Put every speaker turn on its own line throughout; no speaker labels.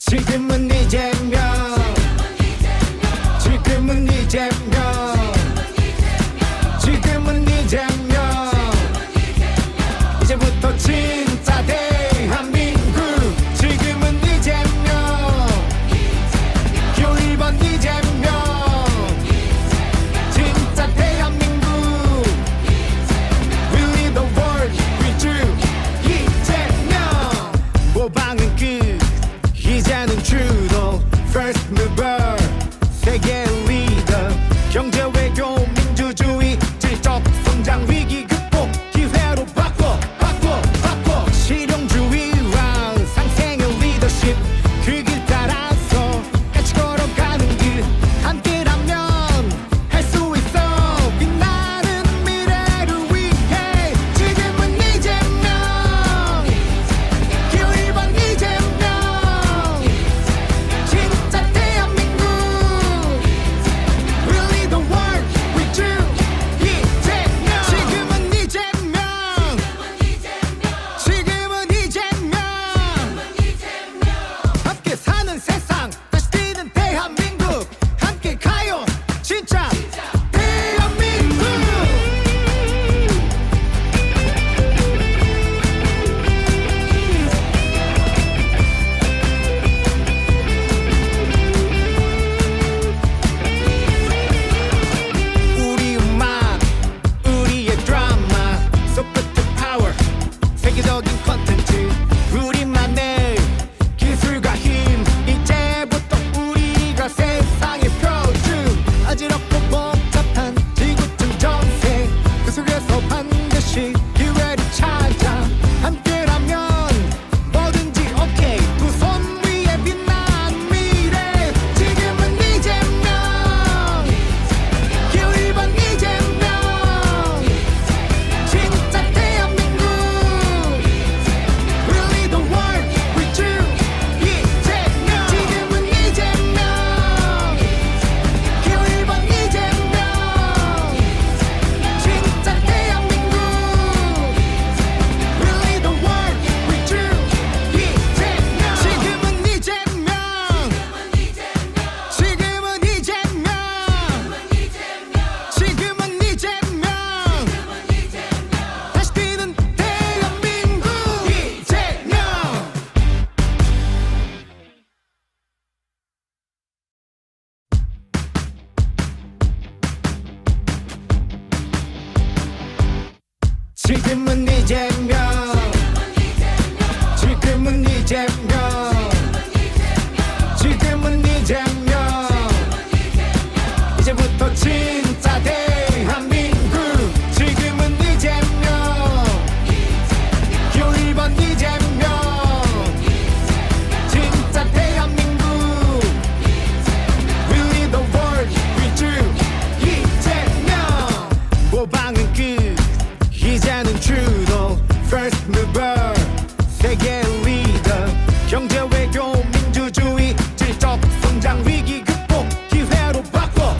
지금은 이재명, 지금은 이재명, 지금은 이재명, 이제부터 진짜 대한민국. 지금은 이재명, 기호 1번 이재명, 진짜 대한민국. We lead the world with you, 이재명. 모방은 끝, 이제는 주도. First mover, 세계 리더. 경제 외교 민주주의 질적 성장 위기 극복. 기회로 바꿔 실용주의랑 상생의 리더십. 그 길 따라서 같이 걸어가는 길. 함께라면 할 수 있어. 빛나는 미래를 위해. 지금은 이재명, 기호 1번 이재명, 진짜 대한민국. We lead the world with you, 이재명. 지금은 이재명, 지금은 이재명. 함께 사는 세상, 다시 뛰는 대한민국. 함께 가요 진짜 대한민국. 우리 음악, 우리의 드라마, 소프트 파워, 세계적인 컨텐츠. 우리만의 기술과 힘, 이제부터 우리가 세상의 표준. 어지럽고 복잡한 지구촌 정세, 그 속에서 반드시 기회를 찾아. 함께라면 뭐든지 오케이. 두 손 위에 빛나는 미래. 지금은 이재명, 기호 1번 이재명, 진짜 대한민국. We lead the world with you, 이재명. 지금은 이재명, 기호 1번 이재명, 진짜 대한민국. We lead the world with you, 이재명. 지금은 이재명, 지금은 이재명, 지금은 이재명, 다시 뛰는 대한민국, 이재명. 지금은 이재명, 지금은 이재명, 지금은 이재명, 이제부터 진짜 대한민국. 지금은 이재명, 기호 1번 이재명, 진짜 대한민국. We lead the world with you, 이재명. 모방은 끝, 이제는 주도. First mover, 세계 리더. 경제 외교 민주주의 질적 성장 위기 극복. 기회로 바꿔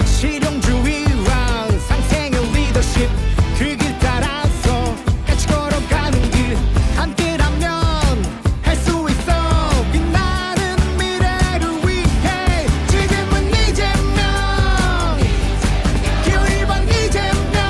실용주의랑 상생의 리더십. 그 길 따라서 같이 걸어가는 길. 함께라면 할 수 있어. 빛나는 미래를 위해. 지금은 이재명, 기호 1번 이재명,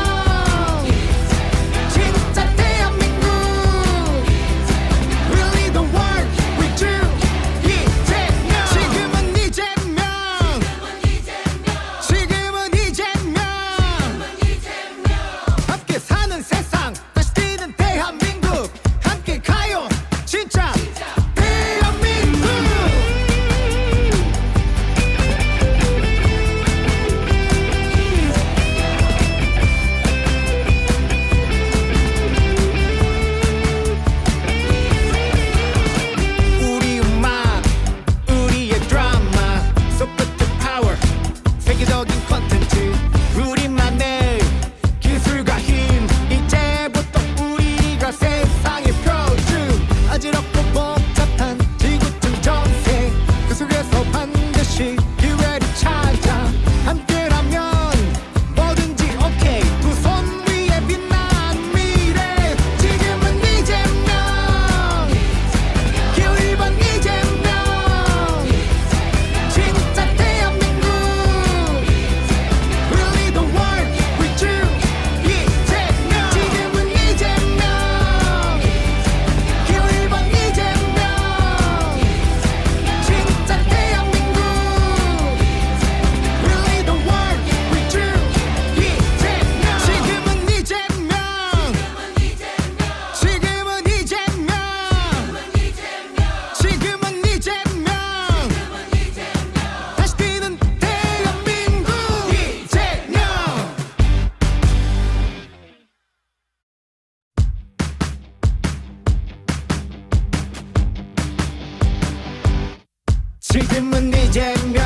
지금은 이재명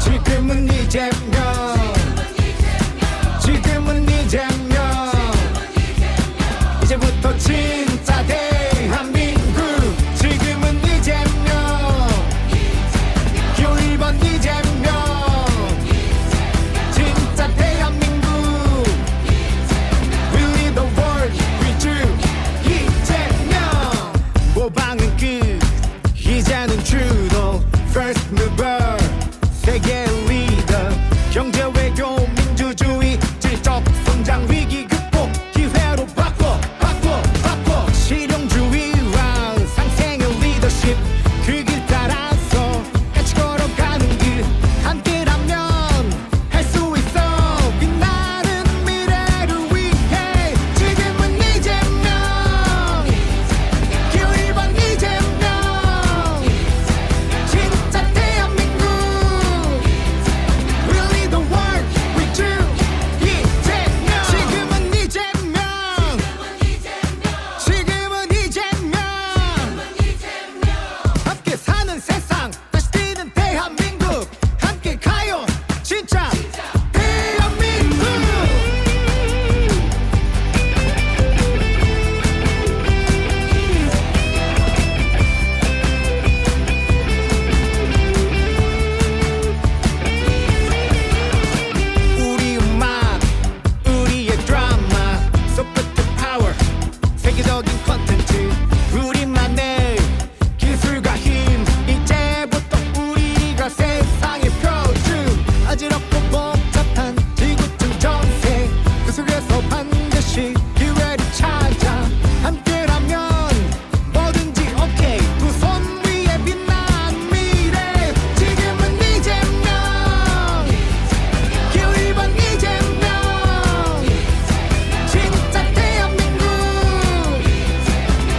지금은 이재명 지금은 이재명 이제부터 진짜 대한민국 지금은 이재명 기호 1번 이재명 진짜 대한민국 We lead the world with you 이재명 모방은 끝 이제는 주도 First mover 세계 리더 경제 외교 민주주의 질적 성장 위기 극복 기회로 바꿔 실용주의와 상생의 리더십 그 길 따라서 같이 걸어가는 길 함께라면 할 수 있어 빛나는 미래를 위해 지금은 이재명 기호 1번 이재명 진짜 대한민국 We lead the world with you 이재명 지금은 이재명 지금은 이재명 함께 사는 세상 다시 뛰는 대한민국 함께 가요 진짜 대한민국 우리 음악 우리의 드라마 소프트 파워 세계적인 콘텐츠 우리만의 기술과 힘 이제부터 우리가 세상의 표준 어지럽고 복잡한 지구촌 전세 그 속에서 반드시 기회를 찾아 함께라면 뭐든지 오케이 두 손 위에 빛나는 미래 지금은 이재명 기호 1번 이재명 진짜 대한민국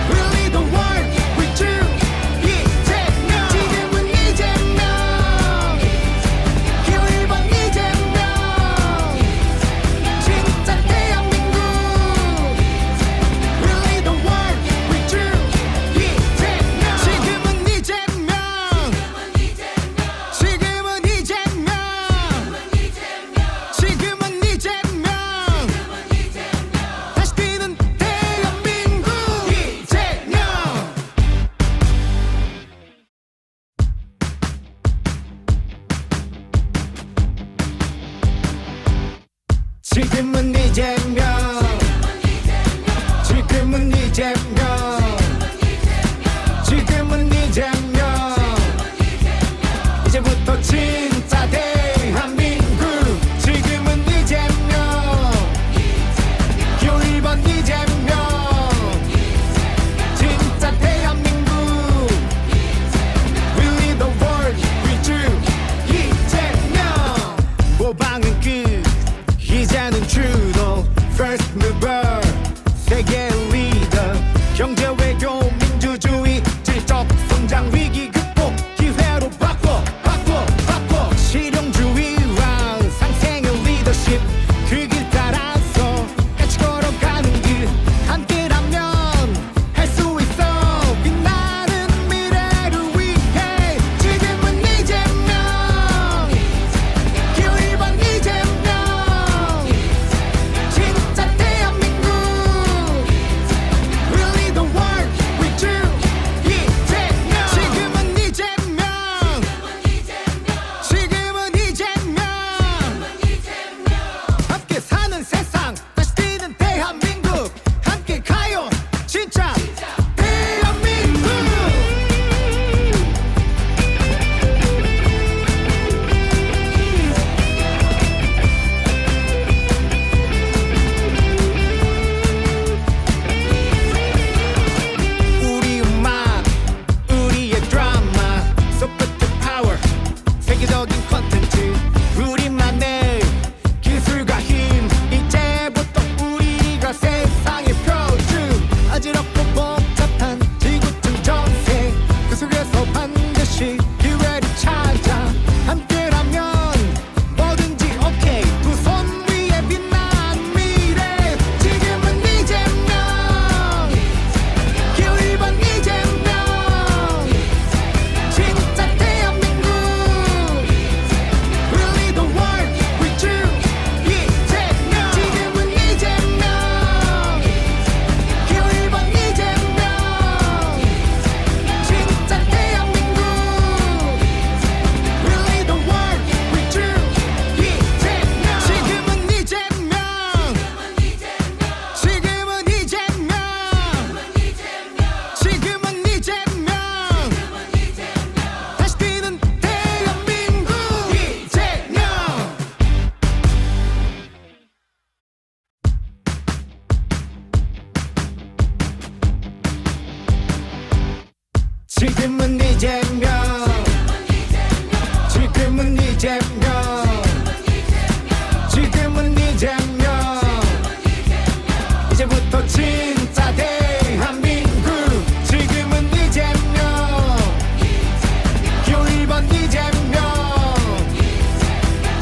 We lead the world with you 이재명 지금은 이재명 기호 1번 이재명 진짜 대한민국 We lead the world with you 이재명 지금은 이재명 지금은 이재명 지금은 이재명 다시 뛰는 대한민국 이재명 지금은 이재명 지금은 이재명 지금은 이재명 이제부터 진짜 대한민국 지금은 이재명 기호 1번 이재명 진짜 대한민국 We lead the world with you 이재명 모방은 끝 이제는 주도 First mover 세계 리더 경제 외교 민주주의 질적 성장 위기 극복 기회로 바꿔 실용주의와 상생의 리더십 그 길 따라서 같이 걸어가는 길 함께라면 할 수 있어 빛나는 미래를 위해 지금은 이재명 기호 1번 이재명 진짜 대한민국 지금은 이재명 지금은 이재명 지금은 이재명 이제부터 진짜 대한민국 지금은 이재명 기호 1번 이재명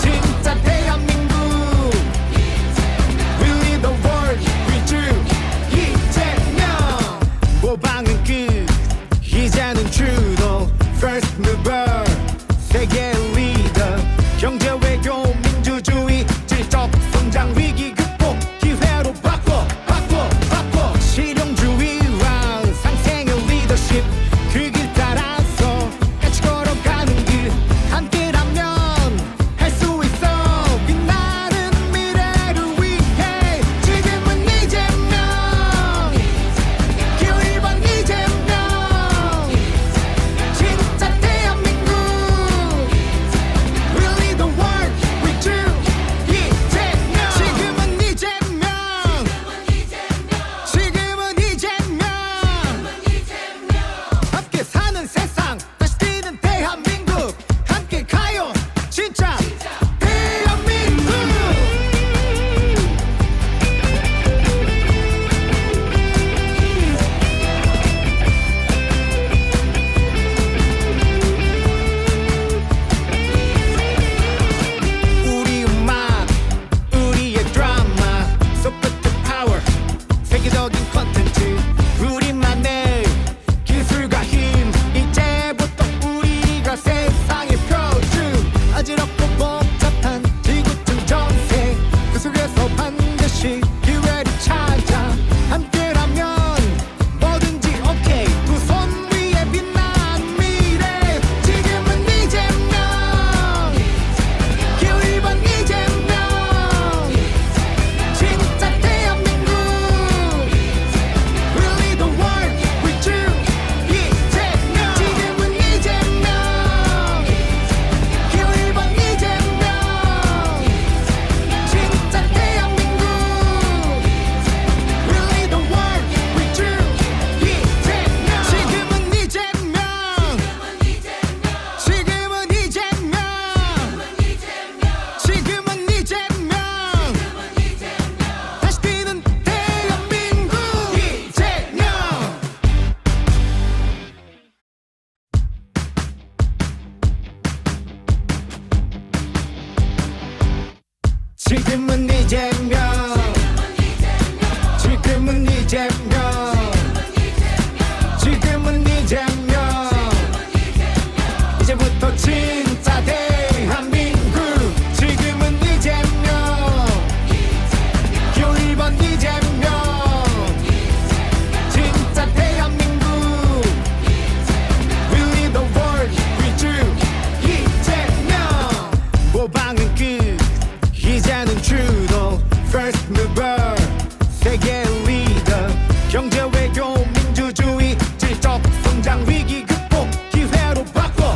진짜 대한민국 We lead the world with you 이재명 모방은 끝 이제는 주도 First mover 세계 리더 경제 외교 민주주의 질적 성장 위기 극복 기회로 바꿔 실용주의와 상생의 리더십 그 길 따라서 같이 걸어가는 길 함께라면 할 수 있어 빛나는 미래를 위해 지금은 이재명 기호 1번 이재명 진짜 대한민국 We lead the world with you 이재명 지금은 이재명 지금은 이재명 함께 사는 세상 다시 뛰는 대한민국 함께 가요 진짜 대한민국 우리 음악 우리의 드라마 So put the power 세계적인 컨텐츠 우리만의 기술과 힘 이제부터 우리가 세상의 표준 어지럽고 복잡한 지구촌 정세 그 속에서 반드시 기회를 찾아 함께라면 뭐든지 오케이 두 손 위에 빛나는 미래 지금은 이재명 기호 1번 이재명 진짜 대한민국 We lead the world with you 이재명 지금은 이재명 기호 1번 이재명 진짜 대한민국 We lead the world with you 이재명 지금은 이재명 지금은 이재명 지금은 이재명 다시 뛰는 대한민국 이재명 지금은 이재명 지금은 이재명 지금은 이재명 이제부터 진짜 대한민국 지금은 이재명 기호 1번 이재명 진짜 대한민국 We lead the world with you 이재명 모방은 끝 이제는 주도 First mover 세계 리더 경제 외교 민주주의 질적 성장 위기 극복 기회로 바꿔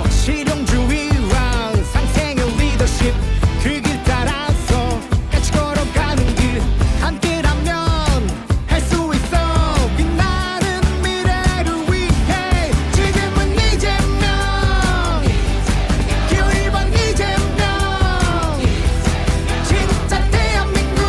실용주의와 상생의 리더십 그 길 따라서 같이 걸어가는 길 함께라면 할 수 있어 빛나는 미래를 위해 지금은 이재명 기호 1번 이재명 진짜 대한민국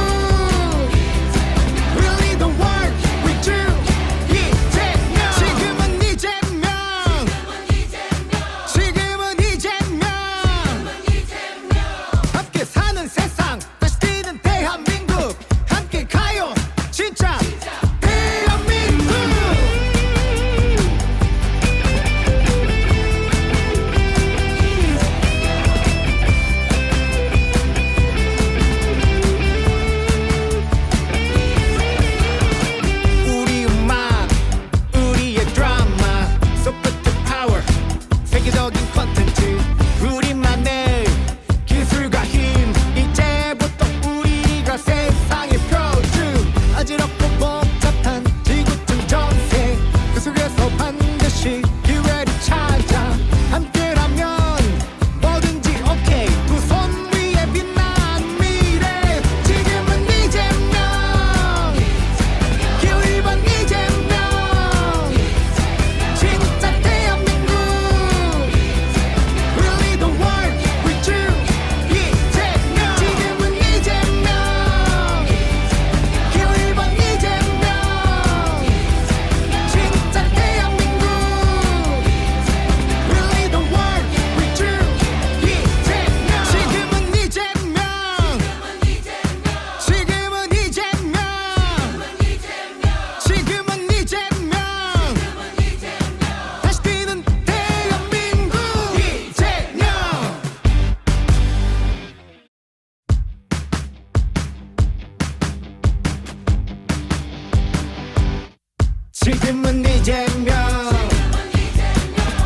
지금은 이재명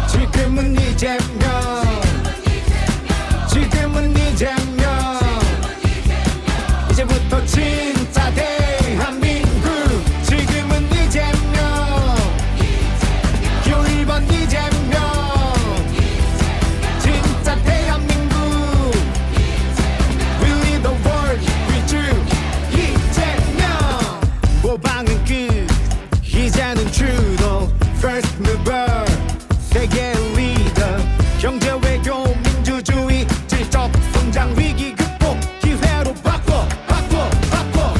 지금은 이재명 지금은 이재명 이제부터 진짜 대한민국 지금은 이재명 기호 1번 이재명 진짜 대한민국 We lead the world with you 이재명 모방은 끝 이제는 주도 First mover 세계 리더 경제 외교 민주주의 질적 성장 위기 극복 기회로 바꿔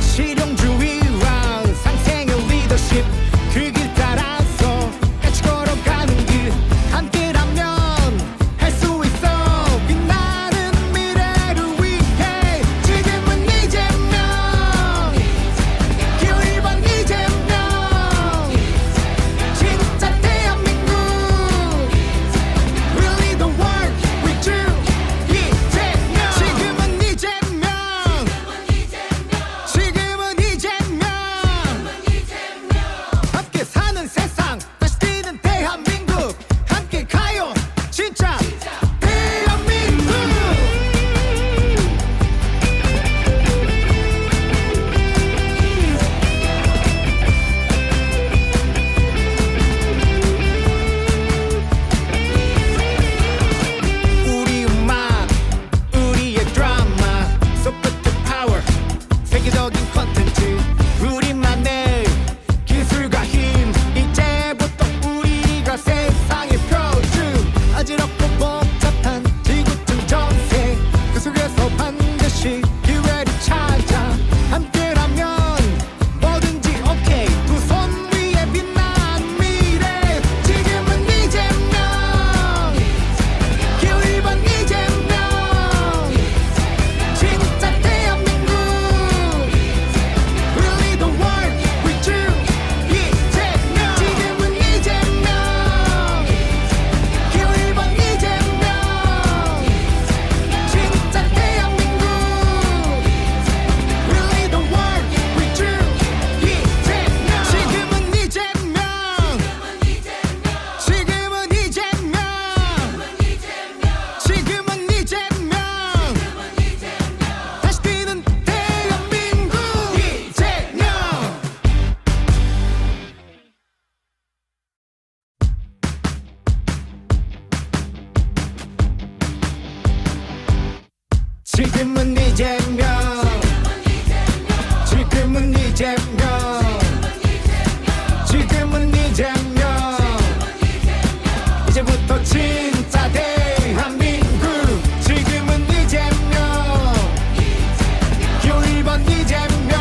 실용주의와 상생의 리더십 그 길 따라서 같이 걸어가는 길 함께라면 할 수 있어 빛나는 미래를 위해 지금은 이재명 기호 1번 이재명 진짜 대한민국 We lead the world with you 이재명 지금은 이재명 지금은 이재명 함께 사는 세상 다시 뛰는 대한민국 함께 가요 진짜 대한민국 우리 음악 우리의 드라마 소프트 파워 세계적인 콘텐츠 우리만의 기술과 힘 이제부터 우리가 세상의 표준 어지럽고 복잡한 지구촌 정세 그 속에서 반드시 기회를 찾아 함께라면 뭐든지 오케이 두 손 위에 빛나는 미래 지금은 이재명 기호 1번 이재명 진짜 대한민국 We lead the world with you 이재명 지금은 이재명 기호 1번 이재명 진짜 대한민국 We lead the world with you 이재명 지금은 이재명 지금은 이재명 지금은 이재명 다시 뛰는 대한민국 이재명 지금은 이재명 지금은 이재명 지금은 이재명 이제부터 진짜 대한민국 지금은 이재명 기호 1번 이재명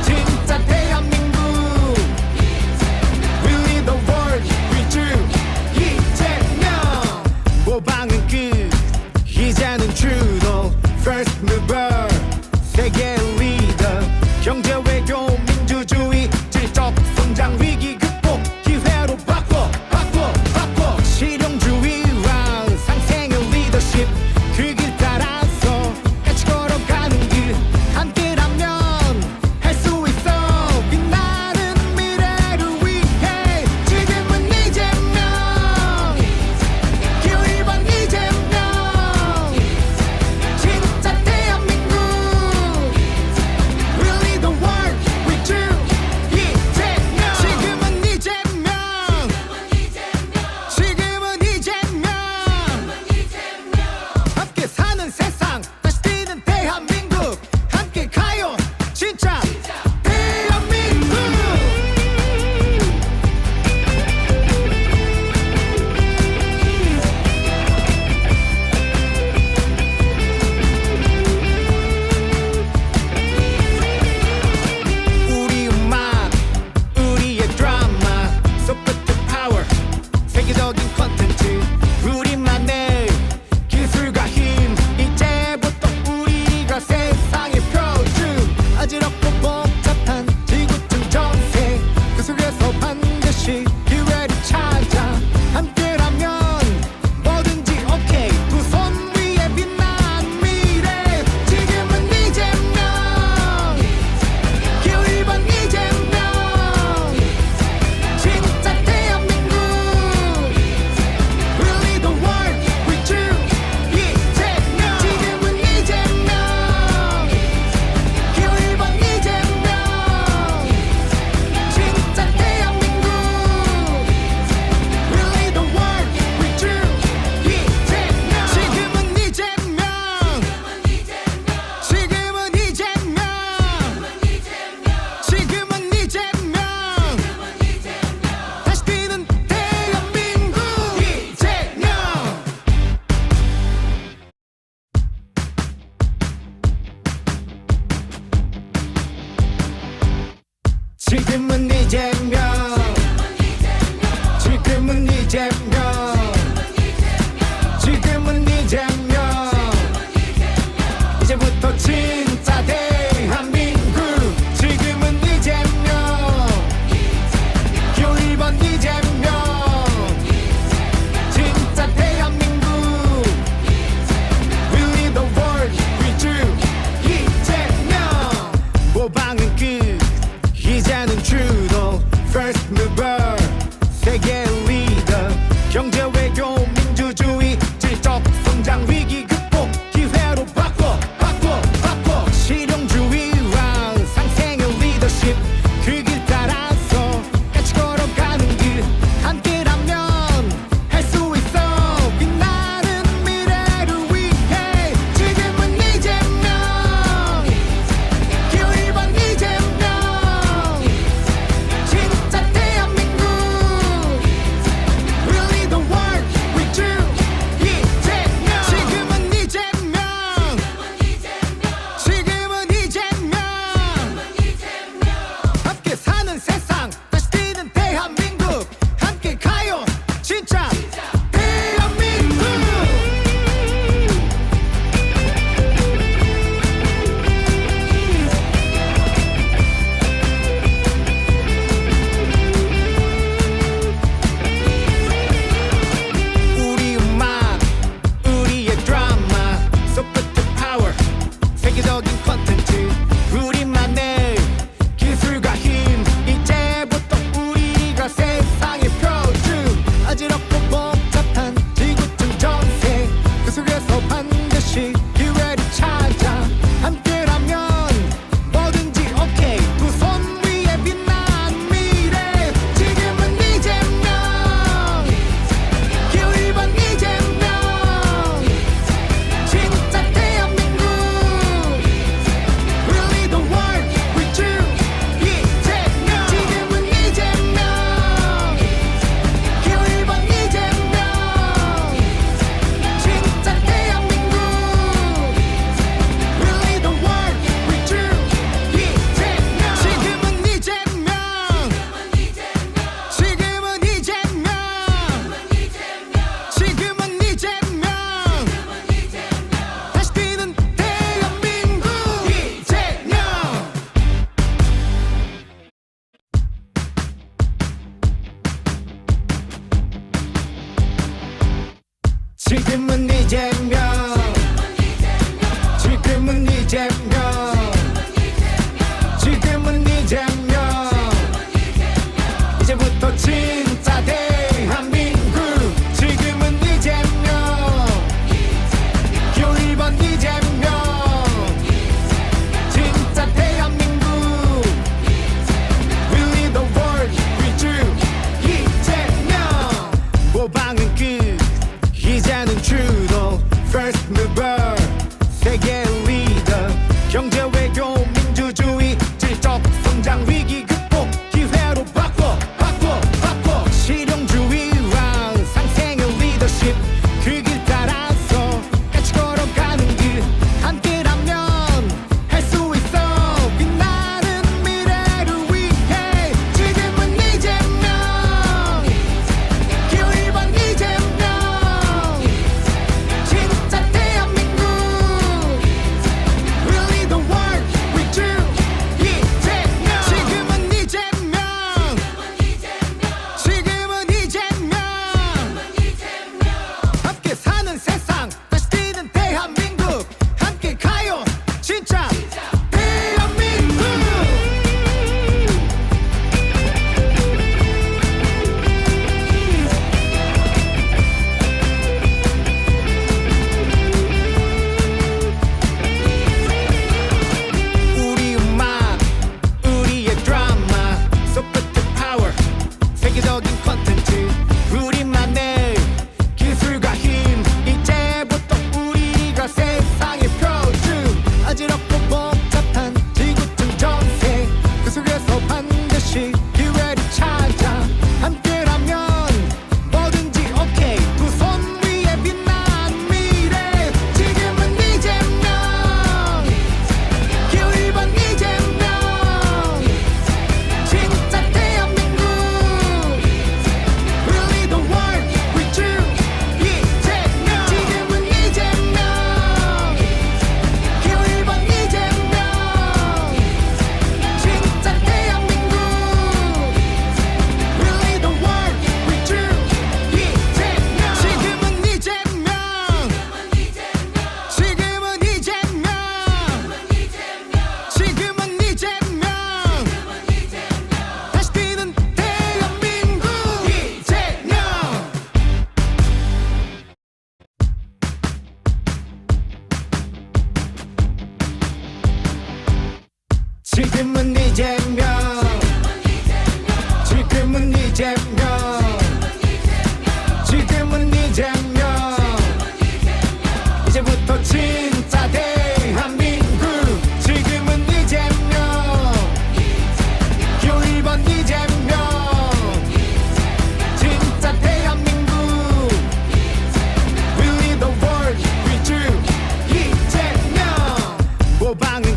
진짜 대한민국 We lead the world with you 이재명 모방은 끝 이제는 주도 First mover 세계 리더 경제 외교 민주주의 질적 성장 위기 극복 기회로 바꿔 실용주의와 상생의 리더십 그 길 따라서 같이 걸어가는 길 함께라면 할 수 있어 빛나는 미래를 위해 지금은 이재명 기호 1번 이재명 진짜 대한민국 지금은 이재명 지금은 이재명 지금은 이재명 이제부터 진짜 대한민국 지금은 이재명 기호 1번 이재명 진짜 대한민국 We lead the world with you 이재명 모방은 끝 이제는 주도 First mover 세계 리더 지금은 이재명 지금은 이재명 지금은 이재명 이제부터 진짜 대한민국 지금은 이재명 표 1번 이재명 진짜 대한민국 We lead the world with you 이재명 모방은